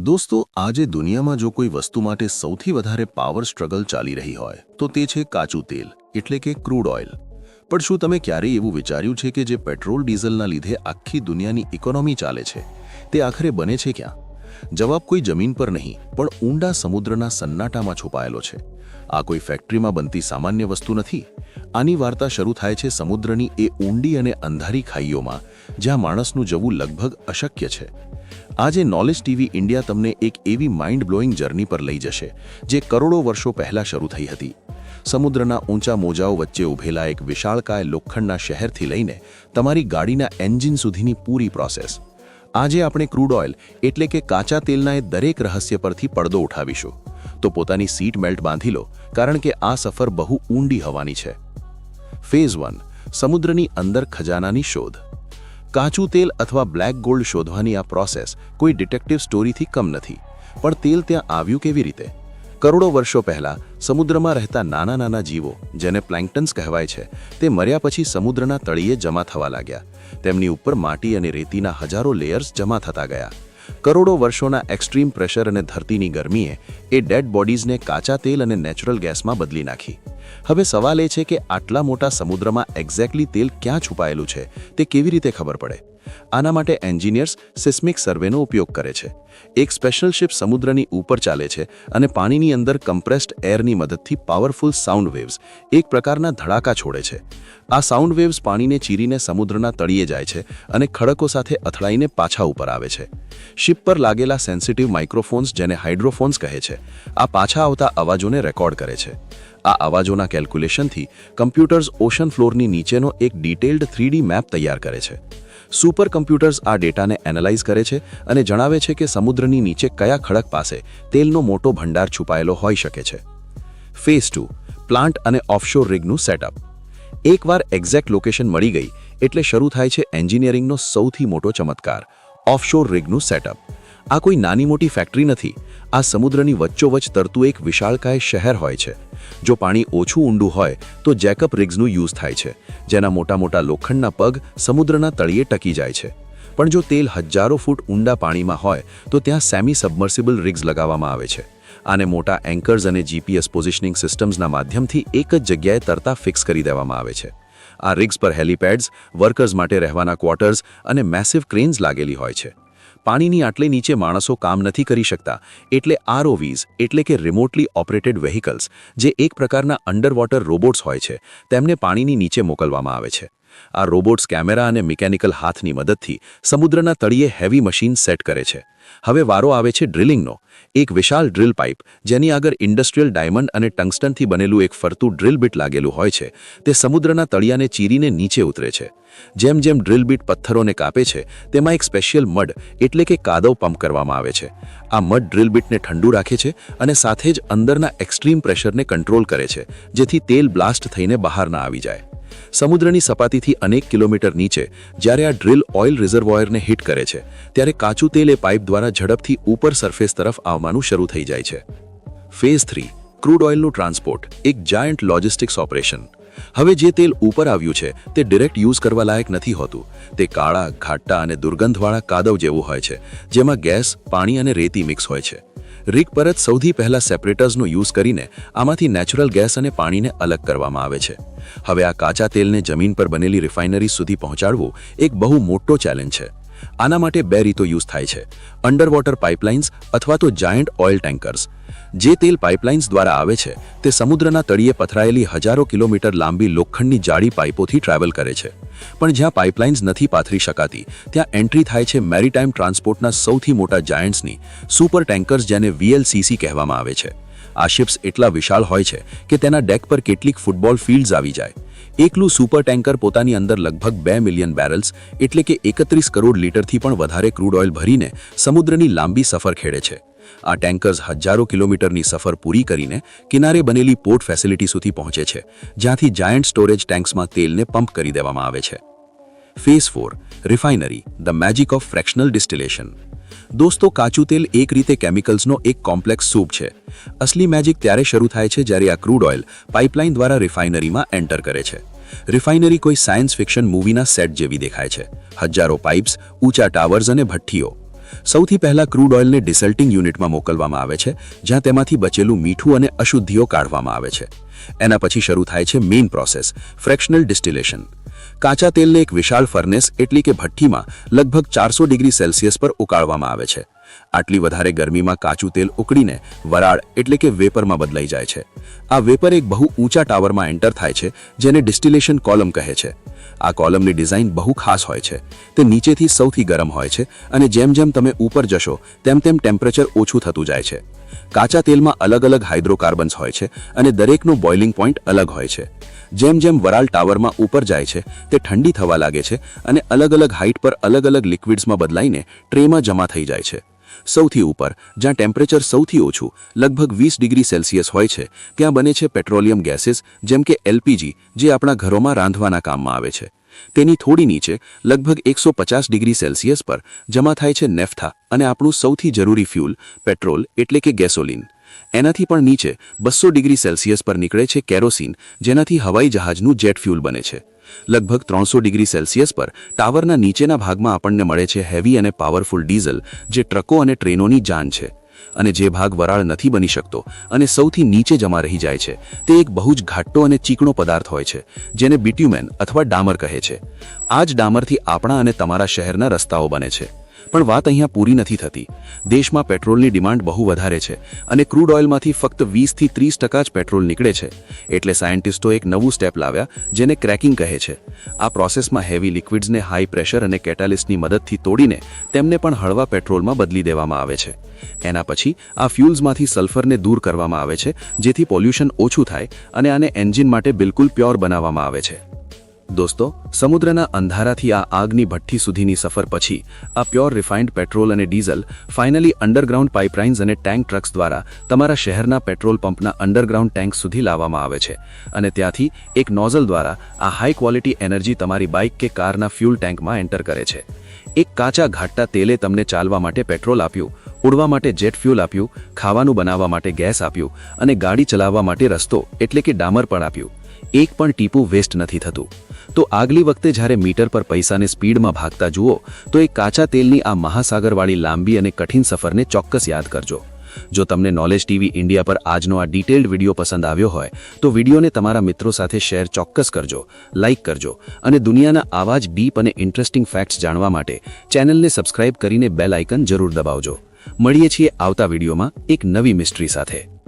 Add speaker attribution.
Speaker 1: દોસ્તો, આજે દુનિયામાં જો કોઈ વસ્તુ માટે સૌથી વધારે પાવર સ્ટ્રગલ ચાલી રહી હોય તો તે છે કાચું તેલ એટલે કે ક્રૂડ ઓઇલ. પણ શું તમે ક્યારેય એવું વિચાર્યું છે કે જે પેટ્રોલ ડીઝલના લીધે આખી દુનિયાની ઇકોનોમી ચાલે છે તે આખરે બને છે ક્યાં? જવાબ કોઈ જમીન પર નહીં પણ ઊંડા સમુદ્રના સન્નાટામાં છુપાયેલો છે. આ કોઈ ફેક્ટરીમાં બનતી સામાન્ય વસ્તુ નથી. આની વાર્તા શરૂ થાય છે સમુદ્રની એ ઊંડી અને અંધારી ખાઈઓમાં જ્યાં માણસનું જવું લગભગ અશક્ય છે. આજે નોલેજ ટીવી ઇન્ડિયા તમને એક એવી માઇન્ડ બ્લોઈંગ જર્ની પર લઈ જશે જે કરોડો વર્ષો પહેલાં શરૂ થઈ હતી. સમુદ્રના ઊંચા મોજાઓ વચ્ચે ઊભેલા એક વિશાળકાય લોખંડના શહેરથી લઈને તમારી ગાડીના એન્જિન સુધીની પૂરી પ્રોસેસ. આજે આપણે ક્રૂડ ઓઇલ એટલે કે કાચા તેલના એ દરેક રહસ્ય પરથી પડદો ઉઠાવીશું. તો પોતાની સીટ બેલ્ટ બાંધી લો, કારણ કે આ સફર બહુ ઊંડી હવાની છે. ફેઝ 1, સમુદ્રની અંદર ખજાનાની શોધ. કાચું તેલ અથવા બ્લેક ગોલ્ડ શોધવાની આ પ્રોસેસ કોઈ ડિટેક્ટિવ સ્ટોરીથી કમ નથી. પણ તેલ ત્યાં આવ્યું કેવી રીતે? કરોડો વર્ષો પહેલા સમુદ્રમાં રહેતા નાના નાના જીવો, જેને પ્લેન્ક્ટન્સ કહેવાય છે, તે મર્યા પછી સમુદ્રના તળિયે જમા થવા લાગ્યા. તેમની ઉપર માટી અને રેતીના હજારો લેયર્સ જમા થતા ગયા. કરોડો વર્ષોના એક્સ્ટ્રીમ પ્રેશર અને ધરતીની ગરમીએ એ ડેડ બોડીઝને કાચા તેલ અને નેચરલ ગેસમાં બદલી નાખી. હવે સવાલ એ છે કે આટલા મોટા સમુદ્રમાં એક્ઝેક્ટલી તેલ ક્યાં છુપાયેલું છે તે કેવી રીતે ખબર પડે? આના માટે એન્જિનિયર્સ સિસ્મિક સર્વેનો ઉપયોગ કરે છે. એક સ્પેશિયલ શિપ સમુદ્રની ઉપર ચાલે છે અને પાણીની અંદર કમ્પ્રેસ્ડ એરની મદદથી પાવરફુલ સાઉન્ડ વેવ્સ, એક પ્રકારના ધડાકા છોડે છે. આ સાઉન્ડ વેવ્સ પાણીને ચીરીને સમુદ્રના તળિયે જાય છે અને ખડકો સાથે અથડાઈને પાછા ઉપર આવે છે. શિપ પર લાગેલા સેન્સિટિવ માઇક્રોફોન્સ, જેને હાઇડ્રોફોન્સ કહે છે, આ પાછા આવતા અવાજોને રેકોર્ડ કરે છે. આ અવાજોના કેલ્ક્યુલેશનથી કમ્પ્યુટર્સ ઓશન ફ્લોરની નીચેનો એક ડિટેલ્ડ 3D મેપ તૈયાર કરે છે. સુપર કમ્પ્યુટર્સ આ ડેટાને એનાલાઇઝ કરે છે અને જણાવે છે કે સમુદ્રની નીચે કયા ખડક પાસે તેલનો મોટો ભંડાર છુપાયેલો હોઈ શકે છે. ફેઝ 2, પ્લાન્ટ અને ઓફશોર રિગનું સેટઅપ. એકવાર એક્ઝેક્ટ લોકેશન મળી ગઈ એટલે શરૂ થાય છે એન્જિનિયરિંગનો સૌથી મોટો ચમત્કાર, ઓફશોર રિગનું સેટઅપ. આ કોઈ નાની મોટી ફેક્ટરી નથી. આ સમુદ્રની વચ્ચોવચ્ચ તરતું એક વિશાળકાય શહેર હોય છે. જો પાણી ઓછું ઊંડું હોય તો જેકઅપ રિગ્સનું યુઝ થાય છે, જેના મોટા મોટા લોખંડના પગ સમુદ્રના તળિયે ટકી જાય છે. પણ જો તેલ હજારો ફૂટ ઊંડા પાણીમાં હોય તો ત્યાં સેમી સબમર્સિબલ રિગ્સ લગાવવામાં આવે છે. આને મોટા એન્કર્સ અને જીપીએસ પોઝિશનિંગ સિસ્ટમ્સના માધ્યમથી એક જ જગ્યાએ તરતા ફિક્સ કરી દેવામાં આવે છે. આ રિગ્સ પર હેલિપેડ્સ, વર્કર્સ માટે રહેવાના ક્વાર્ટર્સ અને મેસિવ ક્રેન્સ લાગેલી હોય છે. પાણીની આટલે નીચે માણસો કામ નથી કરી શકતા, એટલે ROVs એટલે કે રિમોટલી ઓપરેટેડ વેહિકલ્સ, જે એક પ્રકારના અંડરવોટર રોબોટ્સ હોય છે, તેમને પાણીની નીચે મોકલવામાં આવે છે. આ રોબોટ્સ કેમેરા અને મિકેનિકલ હાથની મદદથી સમુદ્રના તળિયે હેવી મશીન સેટ કરે છે. હવે વારો આવે છે ડ્રિલિંગનો. એક વિશાળ ડ્રિલ પાઇપ, જેની આગળ ઇન્ડસ્ટ્રીયલ ડાયમંડ અને ટંગસ્ટનથી બનેલું એક ફરતું ડ્રિલ બીટ લાગેલું હોય છે, તે સમુદ્રના તળિયાને ચીરીને નીચે ઉતરે છે. જેમ જેમ ડ્રિલ બીટ પથ્થરોને કાપે છે, તેમાં એક સ્પેશિયલ મડ એટલે કે કાદવ પંપ કરવામાં આવે છે. આ મડ ડ્રિલ બીટને ઠંડુ રાખે છે અને સાથે જ અંદરના એક્સ્ટ્રીમ પ્રેશરને કંટ્રોલ કરે છે, જેથી તેલ બ્લાસ્ટ થઈને બહાર ના આવી જાય. સમુદ્રની સપાટીથી અનેક કિલોમીટર નીચે જ્યારે આ ડ્રિલ ઓઇલ રિઝર્વોયરને હિટ કરે છે, ત્યારે કાચું તેલ એ પાઇપ દ્વારા ઝડપથી ઉપર સરફેસ તરફ આવવાનું શરૂ થઈ જાય છે. ફેઝ 3, ક્રૂડ ઓઇલનું ટ્રાન્સપોર્ટ, એક જાયન્ટ લોજિસ્ટિક્સ ઓપરેશન. હવે જે તેલ ઉપર આવ્યું છે તે ડિરેક્ટ યુઝ કરવા લાયક નથી હોતું. તે કાળા, ઘાટા અને દુર્ગંધવાળા કાદવ જેવું હોય છે, જેમાં ગેસ, પાણી અને રેતી મિક્સ હોય છે. રિગ પર જ સૌથી પહેલા સેપરેટર્સનો યુઝ કરીને આમાંથી નેચરલ ગેસ અને પાણીને અલગ કરવામાં આવે છે. હવે આ કાચા તેલને જમીન પર બનેલી રિફાઇનરી સુધી પહોંચાડવું એક બહુ મોટો ચેલેન્જ છે. આના માટે 2 રીતો યુઝ થાય છે: અંડરવોટર પાઇપલાઇન્સ અથવા તો જાયન્ટ ઓઇલ ટેન્કર્સ. જે તેલ પાઇપલાઇન્સ દ્વારા આવે છે તે સમુદ્રના તળિયે પથરાયેલી હજારો કિલોમીટર લાંબી લોખંડની જાડી પાઇપોથી ટ્રાવેલ કરે છે. પણ જ્યાં પાઇપલાઇન્સ નથી પાથરી શકાતી, ત્યાં એન્ટ્રી થાય છે મેરીટાઈમ ટ્રાન્સપોર્ટના સૌથી મોટા જાયન્ટ્સની, સુપર ટેન્કર્સ, જેને VLCC કહેવામાં આવે છે. આ શિપ્સ એટલા વિશાળ હોય છે કે તેના ડેક પર કેટલીક ફૂટબોલ ફિલ્ડ્સ આવી જાય. એકલું સુપર ટેન્કર પોતાની અંદર લગભગ 2 મિલિયન બેરલ્સ એટલે કે 31 કરોડ લીટરથી પણ વધારે ક્રૂડ ઓઇલ ભરીને સમુદ્રની લાંબી સફર ખેડે છે. આ ટેન્કર્સ હજારો કિલોમીટરની સફર પૂરી કરીને કિનારે બનેલી પોર્ટ ફેસિલિટી સુધી પહોંચે છે, જ્યાંથી જાયન્ટ સ્ટોરેજ ટેન્ક્સમાં તેલને પંપ કરી દેવામાં આવે છે. Phase 4, refinery, the magic of fractional distillation. દોસ્તો, કાચું તેલ એક રીતે કેમિકલ્સનો એક કોમ્પ્લેક્સ સૂપ છે. અસલી મેજિક ત્યારે શરૂ થાય છે જ્યારે આ ક્રૂડ ઓઇલ પાઇપલાઇન દ્વારા રિફાઇનરીમાં એન્ટર કરે છે. રિફાઇનરી કોઈ સાયન્સ ફિક્શન મૂવીના સેટ જેવી દેખાય છે. હજારો પાઇપ્સ, ઊંચા ટાવર્સ અને ભઠ્ઠીઓ.
Speaker 2: સૌથી પહેલા ક્રૂડ ઓઇલને ડિસલ્ટિંગ યુનિટમાં મોકલવામાં આવે છે, જ્યાં તેમાંથી બચેલું મીઠું અને અશુદ્ધિઓ કાઢવામાં આવે છે. એના પછી શરૂ થાય છે મેઇન પ્રોસેસ, ફ્રેક્શનલ ડિસ્ટિલેશન. કાચા તેલને એક વિશાળ ફર્નેસ એટલે કે ભઠ્ઠીમાં લગભગ 400 ડિગ્રી સેલ્સિયસ પર ઉકાળવામાં આવે છે. આટલી વધારે ગરમીમાં કાચું તેલ ઉકળીને વરાળ એટલે કે વેપરમાં બદલાઈ જાય છે. આ વેપર એક બહુ ઊંચા ટાવરમાં એન્ટર થાય છે, જેને ડિસ્ટિલેશન કોલમ કહે છે. આ કોલમની ડિઝાઇન બહુ ખાસ હોય છે. તે નીચેથી સૌથી ગરમ હોય છે અને જેમ જેમ તમે ઉપર જશો તેમ તેમ ટેમ્પરેચર ઓછું થતું જાય છે. કાચા તેલમાં અલગ અલગ હાઇડ્રોકાર્બન્સ હોય છે અને દરેકનો બોઇલિંગ પોઈન્ટ અલગ હોય છે. જેમ જેમ વરાળ ટાવરમાં ઉપર જાય છે તે ઠંડી થવા લાગે છે અને અલગ અલગ હાઇટ પર અલગ અલગ લિક્વિડ્સમાં બદલાઈને ટ્રેમાં જમા થઈ જાય છે. સૌથી ઉપર જ્યાં ટેમ્પરેચર સૌથી ઓછું લગભગ 20 ડિગ્રી સેલ્સિયસ હોય છે, ત્યાં બને છે પેટ્રોલિયમ ગેસીસ જેમ કે LPG, જે આપણા ઘરોમાં રાંધવાના કામમાં આવે છે. તેની થોડી નીચે લગભગ 150 ડિગ્રી સેલ્સિયસ પર જમા થાય છે નેફ્થા અને આપણું સૌથી જરૂરી ફ્યુલ પેટ્રોલ એટલે કે ગેસોલિન. એનાથી પણ નીચે 200 ડિગ્રી સેલ્સિયસ પર નીકળે છે કેરોસીન, જેનાથી હવાઈ જહાજનું જેટ ફ્યુલ બને છે. લગભગ 300 ડિગ્રી સેલ્સિયસ પર ટાવરના નીચેના ભાગમાં આપણને મળે છે હેવી અને પાવરફુલ ડીઝલ, જે ટ્રકો અને ટ્રેનોની જાન છે. અને જે ભાગ વરાળ નથી બની શકતો અને સૌથી નીચે જમા રહી જાય છે તે એક બહુ જ ઘાટો અને ચીકણો પદાર્થ હોય છે, જેને બિટ્યુમેન અથવા ડામર કહે છે. આ જ ડામરથી આપણા અને તમારા શહેરના રસ્તાઓ બને છે. પણ વાત અહીંયા પૂરી નથી થતી. દેશમાં પેટ્રોલની ડિમાન્ડ બહુ વધારે છે અને ક્રૂડ ઓઇલમાંથી ફક્ત 20 થી 30% જ પેટ્રોલ નીકળે છે. એટલે સાયન્ટિસ્ટો એક નવું સ્ટેપ લાવ્યા, જેને ક્રેકિંગ કહે છે. આ પ્રોસેસમાં હેવી લિક્વિડ્સને હાઈ પ્રેશર અને કેટાલિસ્ટની મદદથી તોડીને તેમને પણ હળવા પેટ્રોલમાં બદલી દેવામાં આવે છે. એના પછી આ ફ્યુલ્સમાંથી સલ્ફરને દૂર કરવામાં આવે છે, જેથી પોલ્યુશન ઓછું થાય અને આને એન્જિન માટે બિલકુલ પ્યોર બનાવવામાં આવે છે. દોસ્તો, સમુદ્રના અંધારાથી આ આગની ભઠ્ઠી સુધીની સફર પછી આ પ્યોર રિફાઇન્ડ પેટ્રોલ અને ડીઝલ ફાઇનલી અંડરગ્રાઉન્ડ પાઇપલાઇન્સ અને ટેન્ક ટ્રક્સ દ્વારા તમારા શહેરના પેટ્રોલ પંપના અંડરગ્રાઉન્ડ ટેન્ક સુધી લાવવામાં આવે છે અને ત્યાંથી એક નોઝલ દ્વારા આ હાઈ ક્વોલિટી એનર્જી તમારી બાઇક કે કારના ફ્યુલ ટેન્કમાં એન્ટર કરે છે. એક કાચા ઘાટા તેલે તમને ચાલવા માટે પેટ્રોલ આપ્યું, ઉડવા માટે જેટ ફ્યુલ આપ્યું, ખાવાનું બનાવવા માટે ગેસ આપ્યું અને ગાડી ચલાવવા માટે રસ્તો એટલે કે ડામર પણ આપ્યું. એક પણ ટીપું વેસ્ટ નથી થતું. તો આગલી વખતે જ્યારે મીટર પર પૈસાને સ્પીડમાં ભાગતા જુઓ તો એ કાચા તેલની આ મહાસાગરવાળી લાંબી અને કઠિન સફરને ચોક્કસ યાદ કરજો. જો તમને નોલેજ ટીવી ઇન્ડિયા પર આજનો આ ડિટેલ્ડ વિડીયો પસંદ આવ્યો હોય તો વિડીયોને તમારા મિત્રો સાથે શેર ચોક્કસ કરજો, લાઇક કરજો અને દુનિયાના આવા જ ડીપ અને ઇન્ટરેસ્ટિંગ ફેક્ટ્સ જાણવા માટે ચેનલને સબસ્ક્રાઇબ કરીને બેલ આઇકન જરૂર દબાવજો. મળીએ છીએ આવતા વિડીયોમાં એક નવી મિસ્ટ્રી સાથે.